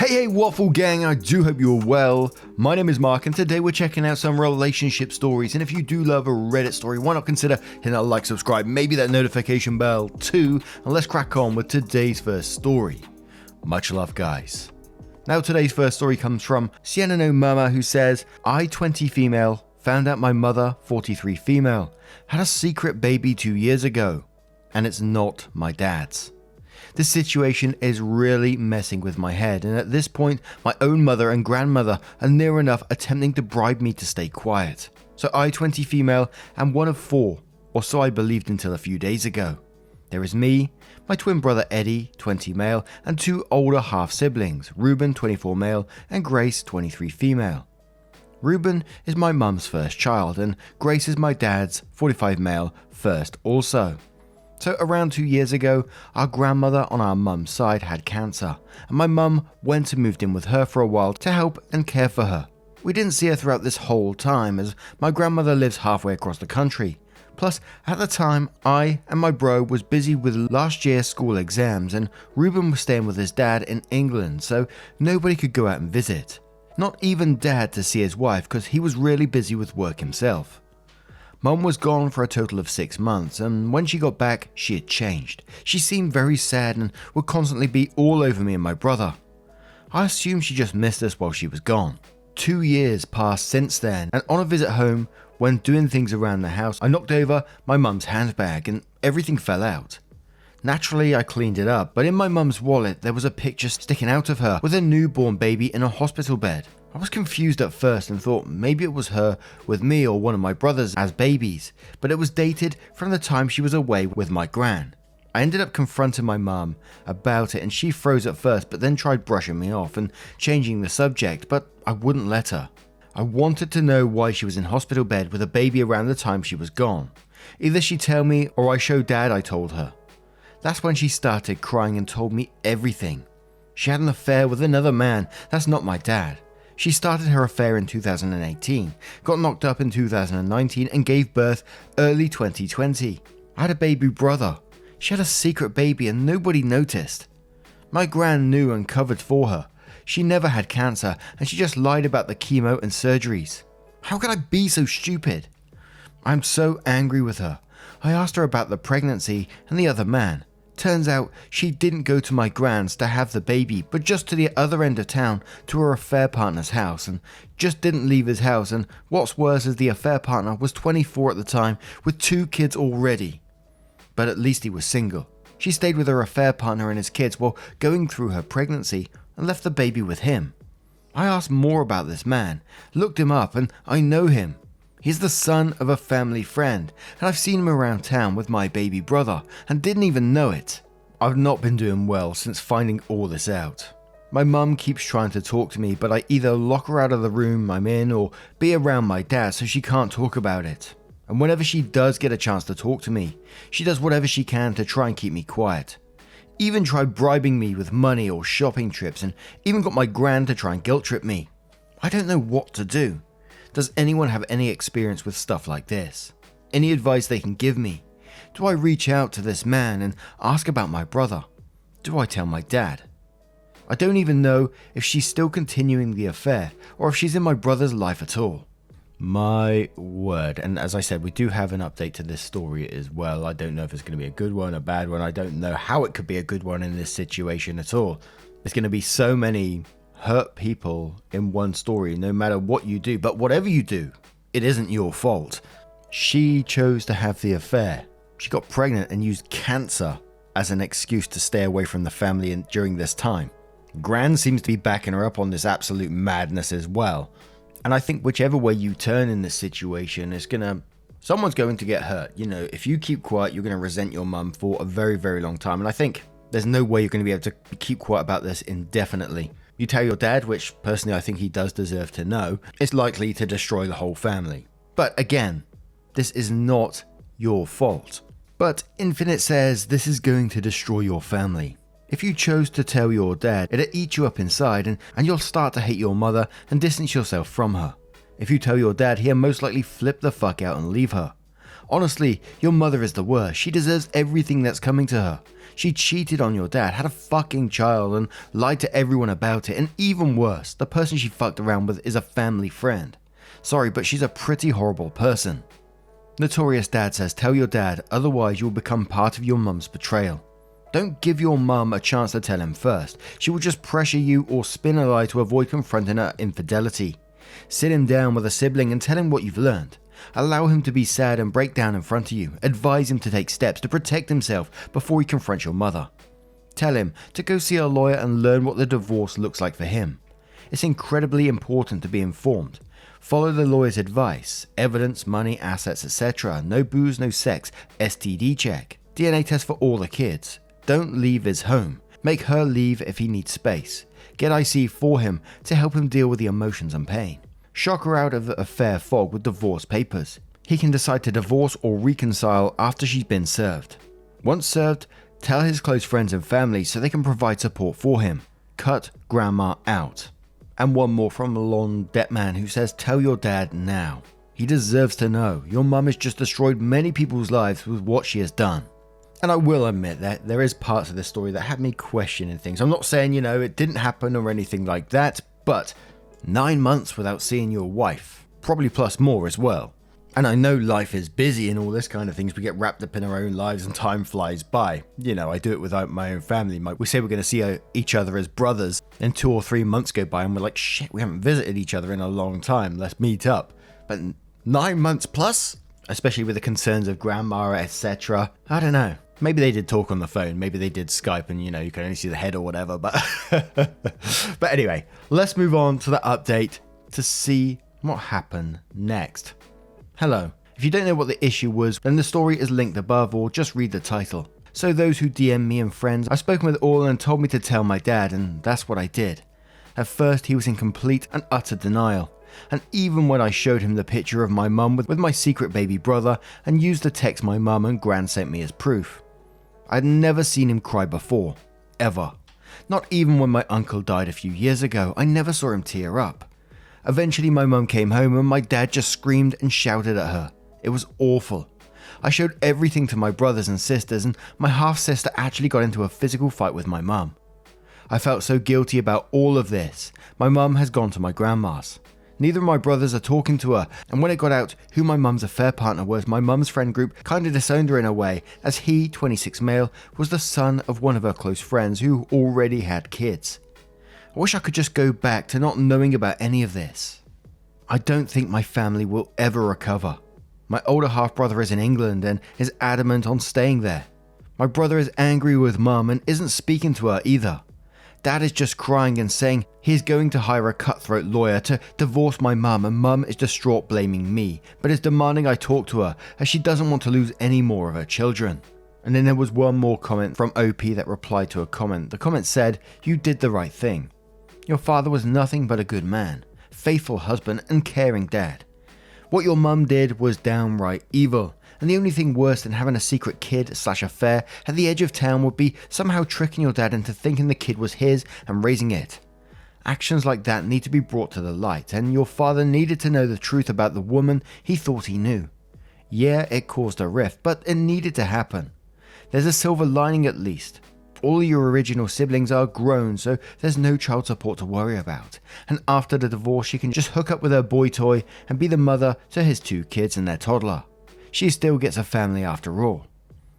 Hey Waffle Gang, I do hope you're well. My name is Mark and today we're checking out some relationship stories, and if you do love a Reddit story, why not consider hitting that like, subscribe, maybe that notification bell too, and let's crack on with today's first story. Much love, guys. Now today's first story comes from Sienna No Mama, who says, I, 20 female, found out my mother, 43 female, had a secret baby 2 years ago, and it's not my dad's. This situation is really messing with my head, and at this point, my own mother and grandmother are near enough attempting to bribe me to stay quiet. So I, 20 female, am one of 4, or so I believed until a few days ago. There is me, my twin brother Eddie, 20 male, and 2 older half-siblings, Ruben, 24 male, and Grace, 23 female. Ruben is my mum's first child, and Grace is my dad's, 45 male, first also. So around 2 years ago, our grandmother on our mum's side had cancer, and my mum went and moved in with her for a while to help and care for her. We didn't see her throughout this whole time, as my grandmother lives halfway across the country. Plus, at the time, I and my bro was busy with last year's school exams, and Ruben was staying with his dad in England, so nobody could go out and visit. Not even dad to see his wife, because he was really busy with work himself. Mum was gone for a total of 6 months, and when she got back, she had changed. She seemed very sad and would constantly be all over me and my brother. I assumed she just missed us while she was gone. 2 years passed since then, and on a visit home, when doing things around the house, I knocked over my mum's handbag and everything fell out. Naturally, I cleaned it up, but in my mum's wallet, there was a picture sticking out of her with a newborn baby in a hospital bed. I was confused at first and thought maybe it was her with me or one of my brothers as babies, but it was dated from the time she was away with my gran. I ended up confronting my mum about it, and she froze at first but then tried brushing me off and changing the subject, but I wouldn't let her. I wanted to know why she was in hospital bed with a baby around the time she was gone. Either she'd tell me or I showed dad I told her. That's when she started crying and told me everything. She had an affair with another man, that's not my dad. She started her affair in 2018, got knocked up in 2019 and gave birth early 2020. I had a baby brother. She had a secret baby and nobody noticed. My gran knew and covered for her. She never had cancer and she just lied about the chemo and surgeries. How could I be so stupid? I'm so angry with her. I asked her about the pregnancy and the other man. Turns out she didn't go to my gran's to have the baby, but just to the other end of town to her affair partner's house, and just didn't leave his house, and what's worse is the affair partner was 24 at the time with 2 kids already. But at least he was single. She stayed with her affair partner and his kids while going through her pregnancy and left the baby with him. I asked more about this man, looked him up, and I know him. He's the son of a family friend, and I've seen him around town with my baby brother and didn't even know it. I've not been doing well since finding all this out. My mum keeps trying to talk to me, but I either lock her out of the room I'm in or be around my dad so she can't talk about it. And whenever she does get a chance to talk to me, she does whatever she can to try and keep me quiet. Even tried bribing me with money or shopping trips, and even got my gran to try and guilt trip me. I don't know what to do. Does anyone have any experience with stuff like this? Any advice they can give me? Do I reach out to this man and ask about my brother? Do I tell my dad? I don't even know if she's still continuing the affair or if she's in my brother's life at all. My word. And as I said, we do have an update to this story as well. I don't know if it's going to be a good one, a bad one. I don't know how it could be a good one in this situation at all. There's going to be so many hurt people in one story, no matter what you do, but whatever you do, it isn't your fault. She chose to have the affair. She got pregnant and used cancer as an excuse to stay away from the family during this time. Gran seems to be backing her up on this absolute madness as well. And I think whichever way you turn in this situation, someone's going to get hurt. You know, if you keep quiet, you're going to resent your mum for a very, very long time. And I think there's no way you're going to be able to keep quiet about this indefinitely. You tell your dad, which personally I think he does deserve to know, it's likely to destroy the whole family. But again, this is not your fault. But Infinite says this is going to destroy your family. If you chose to tell your dad, it'll eat you up inside and you'll start to hate your mother and distance yourself from her. If you tell your dad, he'll most likely flip the fuck out and leave her. Honestly, your mother is the worst. She deserves everything that's coming to her. She cheated on your dad, had a fucking child, and lied to everyone about it, and even worse, the person she fucked around with is a family friend. Sorry, but she's a pretty horrible person. Notorious Dad says, tell your dad, otherwise you'll become part of your mum's betrayal. Don't give your mum a chance to tell him first. She will just pressure you or spin a lie to avoid confronting her infidelity. Sit him down with a sibling and tell him what you've learned. Allow him to be sad and break down in front of you. Advise him to take steps to protect himself before he confronts your mother. Tell him to go see a lawyer and learn what the divorce looks like for him. It's incredibly important to be informed. Follow the lawyer's advice. Evidence, money, assets, etc. No booze, no sex. STD check. DNA test for all the kids. Don't leave his home. Make her leave if he needs space. Get IC for him to help him deal with the emotions and pain. Shock her out of the affair fog with divorce papers. He can decide to divorce or reconcile after she's been served. Once served, tell his close friends and family so they can provide support for him. Cut grandma out. And one more from Lon Detman who says, tell your dad now. He deserves to know. Your mum has just destroyed many people's lives with what she has done. And I will admit that there is parts of this story that had me questioning things. I'm not saying, it didn't happen or anything like that, but 9 months without seeing your wife, probably plus more as well. And I know life is busy and all this kind of things. We get wrapped up in our own lives and time flies by. I do it without my own family. We say we're going to see each other as brothers, and 2 or 3 months go by and we're like, shit, we haven't visited each other in a long time. Let's meet up. But 9 months plus, especially with the concerns of grandma, etc. I don't know. Maybe they did talk on the phone. Maybe they did Skype and, you can only see the head or whatever. But but anyway, let's move on to the update to see what happened next. Hello. If you don't know what the issue was, then the story is linked above or just read the title. So those who DM me and friends, I've spoken with all and told me to tell my dad, and that's what I did. At first, he was in complete and utter denial. And even when I showed him the picture of my mum with my secret baby brother and used the text my mum and gran sent me as proof. I'd never seen him cry before, ever. Not even when my uncle died a few years ago, I never saw him tear up. Eventually my mum came home and my dad just screamed and shouted at her. It was awful. I showed everything to my brothers and sisters, and my half-sister actually got into a physical fight with my mum. I felt so guilty about all of this. My mum has gone to my grandma's. Neither of my brothers are talking to her, and when it got out who my mum's affair partner was, my mum's friend group kinda disowned her in a way, as he, 26 male, was the son of one of her close friends who already had kids. I wish I could just go back to not knowing about any of this. I don't think my family will ever recover. My older half-brother is in England and is adamant on staying there. My brother is angry with mum and isn't speaking to her either. Dad is just crying and saying he's going to hire a cutthroat lawyer to divorce my mum, and mum is distraught blaming me, but is demanding I talk to her as she doesn't want to lose any more of her children. And then there was one more comment from OP that replied to a comment. The comment said, you did the right thing. Your father was nothing but a good man, faithful husband and caring dad. What your mum did was downright evil, and the only thing worse than having a secret kid/affair at the edge of town would be somehow tricking your dad into thinking the kid was his and raising it. Actions like that need to be brought to the light, and your father needed to know the truth about the woman he thought he knew. Yeah, it caused a rift, but it needed to happen. There's a silver lining at least. All your original siblings are grown, so there's no child support to worry about. And after the divorce, she can just hook up with her boy toy and be the mother to his 2 kids and their toddler. She still gets a family after all.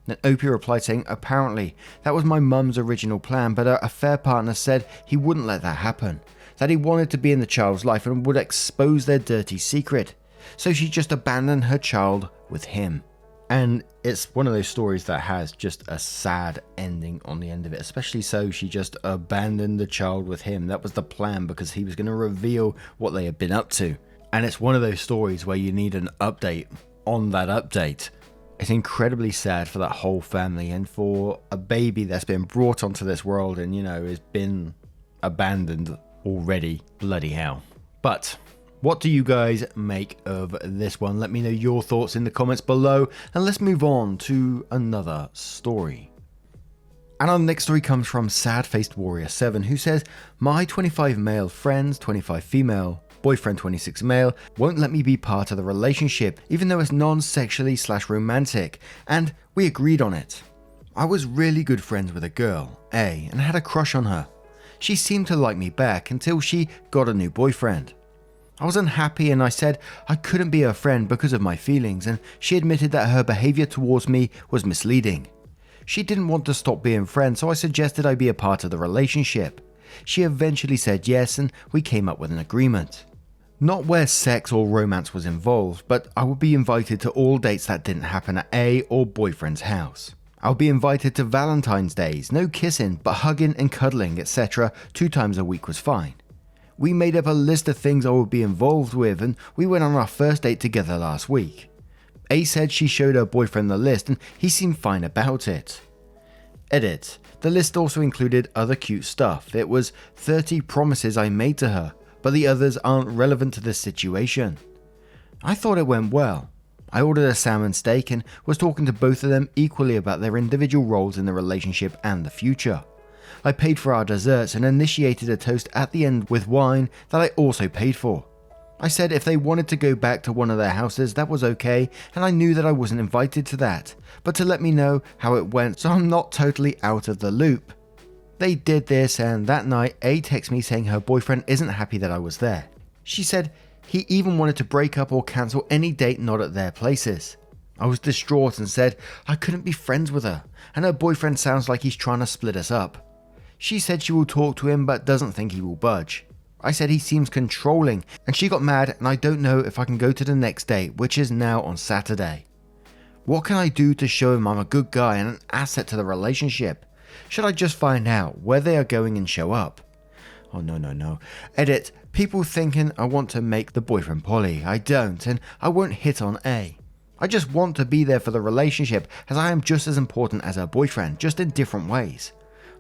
Then Opie replied saying, apparently, that was my mum's original plan, but her affair partner said he wouldn't let that happen. That he wanted to be in the child's life and would expose their dirty secret. So she just abandoned her child with him. And it's one of those stories that has just a sad ending on the end of it. Especially so she just abandoned the child with him. That was the plan because he was going to reveal what they had been up to. And it's one of those stories where you need an update on that update. It's incredibly sad for that whole family and for a baby that's been brought onto this world and, has been abandoned already. Bloody hell. But what do you guys make of this one? Let me know your thoughts in the comments below, and let's move on to another story. And our next story comes from Sad Faced Warrior 7, who says, my 25 male friends, 25 female, boyfriend 26 male, won't let me be part of the relationship, even though it's non-sexually/romantic, and we agreed on it. I was really good friends with a girl, A, and had a crush on her. She seemed to like me back until she got a new boyfriend. I was unhappy and I said I couldn't be her friend because of my feelings, and she admitted that her behavior towards me was misleading. She didn't want to stop being friends, so I suggested I be a part of the relationship. She eventually said yes, and we came up with an agreement. Not where sex or romance was involved, but I would be invited to all dates that didn't happen at A or boyfriend's house. I would be invited to Valentine's days, no kissing, but hugging and cuddling, etc. 2 times a week was fine. We made up a list of things I would be involved with, and we went on our first date together last week. A said she showed her boyfriend the list and he seemed fine about it. Edit. The list also included other cute stuff. It was 30 promises I made to her, but the others aren't relevant to this situation. I thought it went well. I ordered a salmon steak and was talking to both of them equally about their individual roles in the relationship and the future. I paid for our desserts and initiated a toast at the end with wine that I also paid for. I said if they wanted to go back to one of their houses, that was okay, and I knew that I wasn't invited to that, but to let me know how it went so I'm not totally out of the loop. They did this, and that night A texted me saying her boyfriend isn't happy that I was there. She said he even wanted to break up or cancel any date not at their places. I was distraught and said I couldn't be friends with her, and her boyfriend sounds like he's trying to split us up. She said she will talk to him but doesn't think he will budge. I said he seems controlling, and she got mad, and I don't know if I can go to the next date, which is now on Saturday. What can I do to show him I'm a good guy and an asset to the relationship? Should I just find out where they are going and show up? Oh no. Edit. People thinking I want to make the boyfriend poly. I don't, and I won't hit on A. I just want to be there for the relationship, as I am just as important as her boyfriend, just in different ways.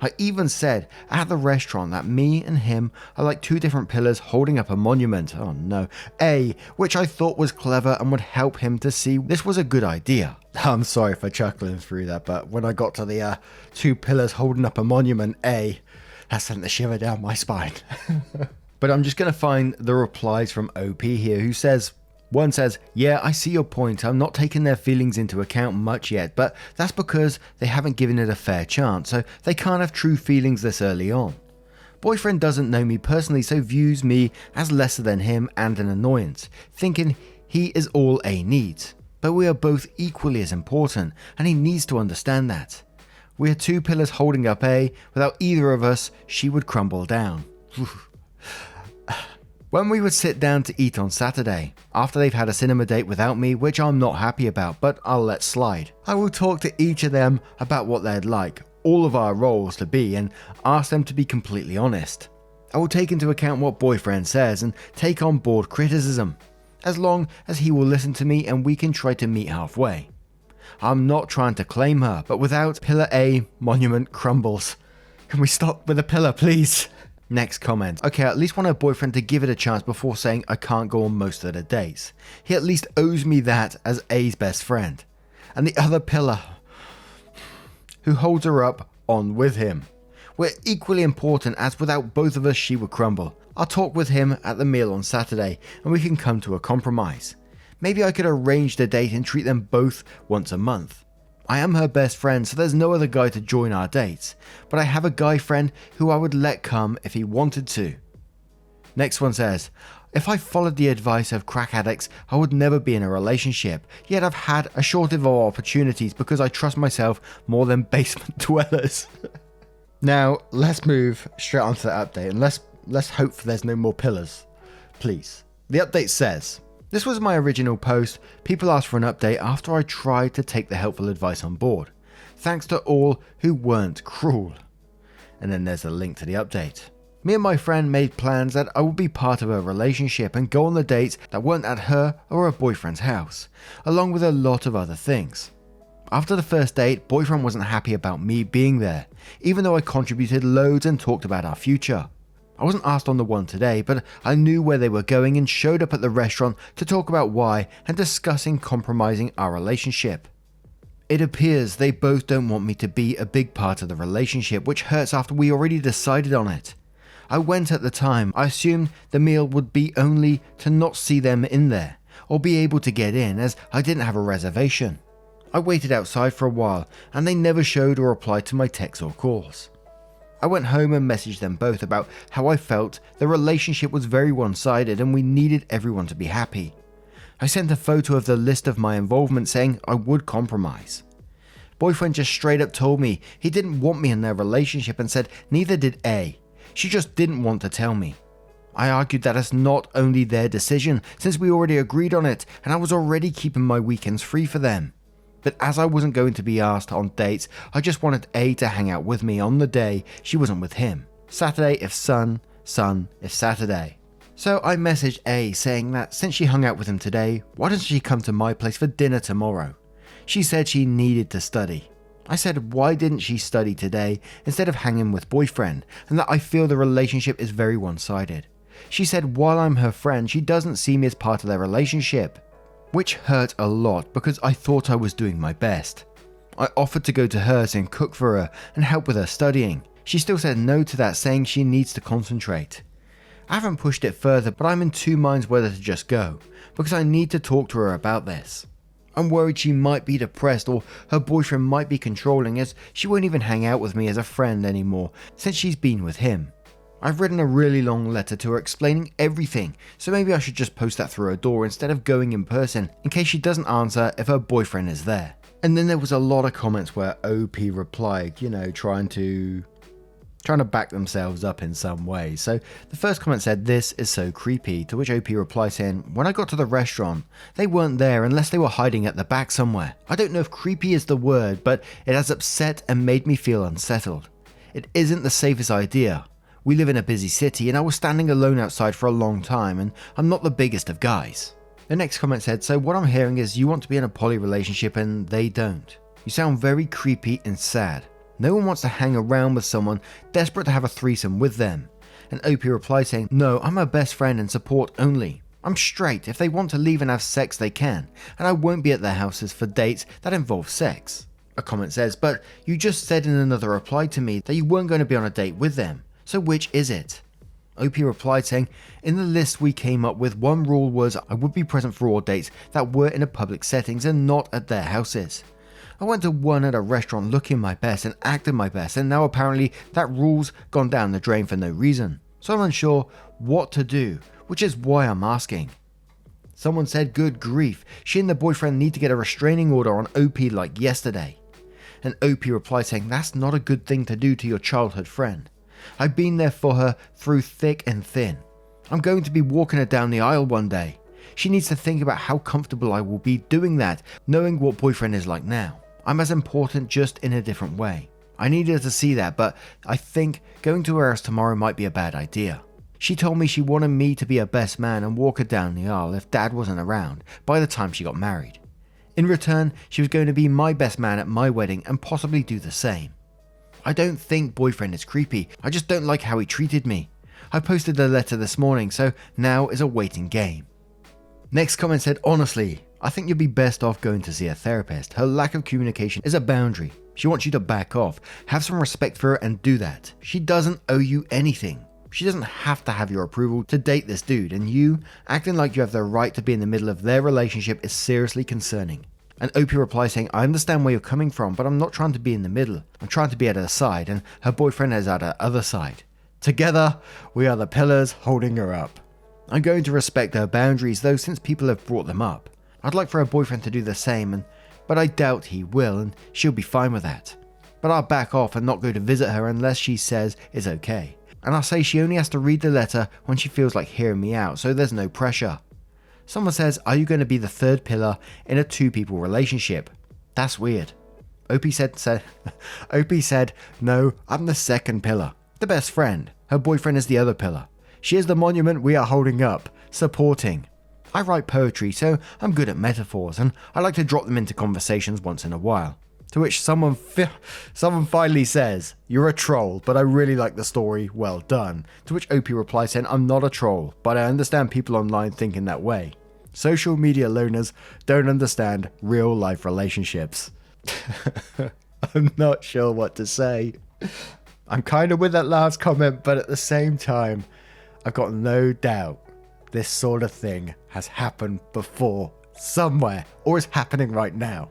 I even said at the restaurant that me and him are like 2 different pillars holding up a monument. Oh no. A, which I thought was clever and would help him to see this was a good idea. I'm sorry for chuckling through that, but when I got to the 2 pillars holding up a monument, A, that sent the shiver down my spine. But I'm just going to find the replies from OP here, who says, one says, yeah, I see your point. I'm not taking their feelings into account much yet, but that's because they haven't given it a fair chance, so they can't have true feelings this early on. Boyfriend doesn't know me personally, so views me as lesser than him and an annoyance, thinking he is all A needs. But we are both equally as important, and he needs to understand that. We are 2 pillars holding up A. Without either of us, she would crumble down. When we would sit down to eat on Saturday, after they've had a cinema date without me, which I'm not happy about, but I'll let slide, I will talk to each of them about what they'd like all of our roles to be and ask them to be completely honest. I will take into account what boyfriend says and take on board criticism, as long as he will listen to me and we can try to meet halfway. I'm not trying to claim her, but without pillar A, monument crumbles. Can we stop with the pillar, please? Next comment. Okay, I at least want her boyfriend to give it a chance before saying I can't go on most of the dates. He at least owes me that as A's best friend. And the other pillar, who holds her up, on with him. We're equally important, as without both of us she would crumble. I'll talk with him at the meal on Saturday and we can come to a compromise. Maybe I could arrange the date and treat them both once a month. I am her best friend, so there's no other guy to join our dates, but I have a guy friend who I would let come if he wanted to. Next one says, if I followed the advice of crack addicts, I would never be in a relationship, yet I've had a shortage of opportunities because I trust myself more than basement dwellers. Now, let's move straight onto the update, and let's hope there's no more pillars, please. The update says, this was my original post. People asked for an update after I tried to take the helpful advice on board. Thanks to all who weren't cruel. And then there's a link to the update. Me and my friend made plans that I would be part of a relationship and go on the dates that weren't at her or her boyfriend's house, along with a lot of other things. After the first date, boyfriend wasn't happy about me being there, even though I contributed loads and talked about our future. I wasn't asked on the one today, but I knew where they were going and showed up at the restaurant to talk about why and discussing compromising our relationship. It appears they both don't want me to be a big part of the relationship, which hurts after we already decided on it. I went at the time. I assumed the meal would be only to not see them in there, or be able to get in as I didn't have a reservation. I waited outside for a while and they never showed or replied to my texts or calls. I went home and messaged them both about how I felt the relationship was very one-sided and we needed everyone to be happy. I sent a photo of the list of my involvement saying I would compromise. Boyfriend just straight up told me he didn't want me in their relationship and said neither did A. She just didn't want to tell me. I argued that it's not only their decision since we already agreed on it and I was already keeping my weekends free for them. But as I wasn't going to be asked on dates, I just wanted A to hang out with me on the day she wasn't with him. Saturday if sun, sun if Saturday. So I messaged A saying that since she hung out with him today, why doesn't she come to my place for dinner tomorrow? She said she needed to study. I said why didn't she study today instead of hanging with boyfriend, and that I feel the relationship is very one-sided. She said while I'm her friend, she doesn't see me as part of their relationship, which hurt a lot because I thought I was doing my best. I offered to go to hers and cook for her and help with her studying. She still said no to that, saying she needs to concentrate. I haven't pushed it further, but I'm in two minds whether to just go, because I need to talk to her about this. I'm worried she might be depressed or her boyfriend might be controlling, as she won't even hang out with me as a friend anymore since she's been with him. I've written a really long letter to her explaining everything, so maybe I should just post that through her door instead of going in person in case she doesn't answer if her boyfriend is there. And then there was a lot of comments where OP replied, trying to back themselves up in some way. So the first comment said, "This is so creepy," to which OP replied saying, "When I got to the restaurant, they weren't there unless they were hiding at the back somewhere. I don't know if creepy is the word, but it has upset and made me feel unsettled. It isn't the safest idea. We live in a busy city and I was standing alone outside for a long time and I'm not the biggest of guys." The next comment said, "So what I'm hearing is you want to be in a poly relationship and they don't. You sound very creepy and sad. No one wants to hang around with someone desperate to have a threesome with them." And OP replied saying, "No, I'm her best friend and support only. I'm straight. If they want to leave and have sex, they can. And I won't be at their houses for dates that involve sex." A comment says, "But you just said in another reply to me that you weren't going to be on a date with them. So which is it?" OP replied saying, "In the list we came up with, one rule was I would be present for all dates that were in a public settings and not at their houses. I went to one at a restaurant looking my best and acting my best, and now apparently that rule's gone down the drain for no reason. So I'm unsure what to do, which is why I'm asking." Someone said, "Good grief, she and the boyfriend need to get a restraining order on OP like yesterday." And OP replied saying, "That's not a good thing to do to your childhood friend. I've been there for her through thick and thin. I'm going to be walking her down the aisle one day. She needs to think about how comfortable I will be doing that, knowing what boyfriend is like now. I'm as important, just in a different way. I need her to see that, but I think going to her house tomorrow might be a bad idea. She told me she wanted me to be her best man and walk her down the aisle if dad wasn't around by the time she got married. In return, she was going to be my best man at my wedding and possibly do the same. I don't think boyfriend is creepy, I just don't like how he treated me. I posted the letter this morning, so now is a waiting game." Next comment said, "Honestly, I think you'd be best off going to see a therapist. Her lack of communication is a boundary. She wants you to back off. Have some respect for her and do that. She doesn't owe you anything. She doesn't have to have your approval to date this dude, and you acting like you have the right to be in the middle of their relationship is seriously concerning." And OP replies saying, "I understand where you're coming from, but I'm not trying to be in the middle. I'm trying to be at her side, and her boyfriend is at her other side. Together, we are the pillars holding her up. I'm going to respect her boundaries though, since people have brought them up. I'd like for her boyfriend to do the same, but I doubt he will, and she'll be fine with that. But I'll back off and not go to visit her unless she says it's okay. And I'll say she only has to read the letter when she feels like hearing me out, so there's no pressure." Someone says, "Are you going to be the third pillar in a two-people relationship? That's weird." OP said, "No, I'm the second pillar. The best friend. Her boyfriend is the other pillar. She is the monument we are holding up, supporting. I write poetry, so I'm good at metaphors, and I like to drop them into conversations once in a while." To which someone finally says, "You're a troll, but I really like the story, well done." To which OP replies saying, "I'm not a troll, but I understand people online thinking that way. Social media loners don't understand real life relationships." I'm not sure what to say. I'm kind of with that last comment, but at the same time, I've got no doubt this sort of thing has happened before somewhere, or is happening right now.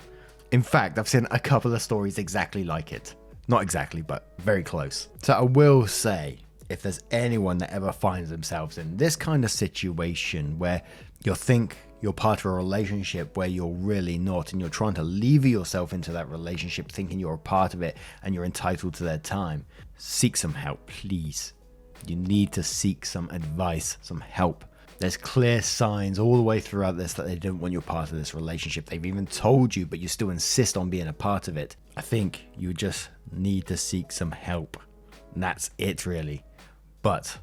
In fact, I've seen a couple of stories exactly like it. Not exactly, but very close. So I will say, if there's anyone that ever finds themselves in this kind of situation where you think you're part of a relationship where you're really not, and you're trying to lever yourself into that relationship thinking you're a part of it and you're entitled to their time, seek some help, please. You need to seek some advice, some help. There's clear signs all the way throughout this that they don't want you part of this relationship. They've even told you, but you still insist on being a part of it. I think you just need to seek some help. And that's it, really. But,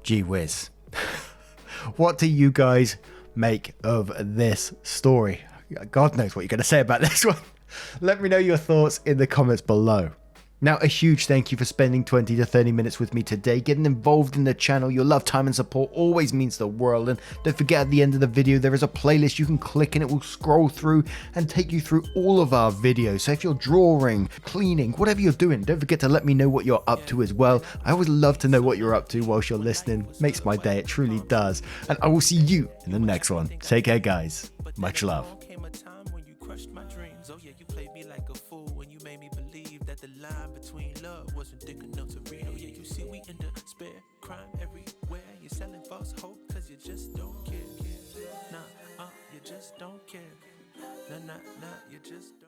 gee whiz. What do you guys make of this story? God knows what you're going to say about this one. Let me know your thoughts in the comments below. Now, a huge thank you for spending 20 to 30 minutes with me today, getting involved in the channel. Your love, time and support always means the world. And don't forget, at the end of the video, there is a playlist you can click and it will scroll through and take you through all of our videos. So if you're drawing, cleaning, whatever you're doing, don't forget to let me know what you're up to as well. I always love to know what you're up to whilst you're listening. Makes my day, it truly does. And I will see you in the next one. Take care, guys. Much love. Oh yeah, you played me like a fool when you made me believe that the line between love wasn't thick enough to read. Oh yeah, you see we in despair, crime everywhere. You're selling false hope cause you just don't care. Nah, you just don't care. Nah, you just don't.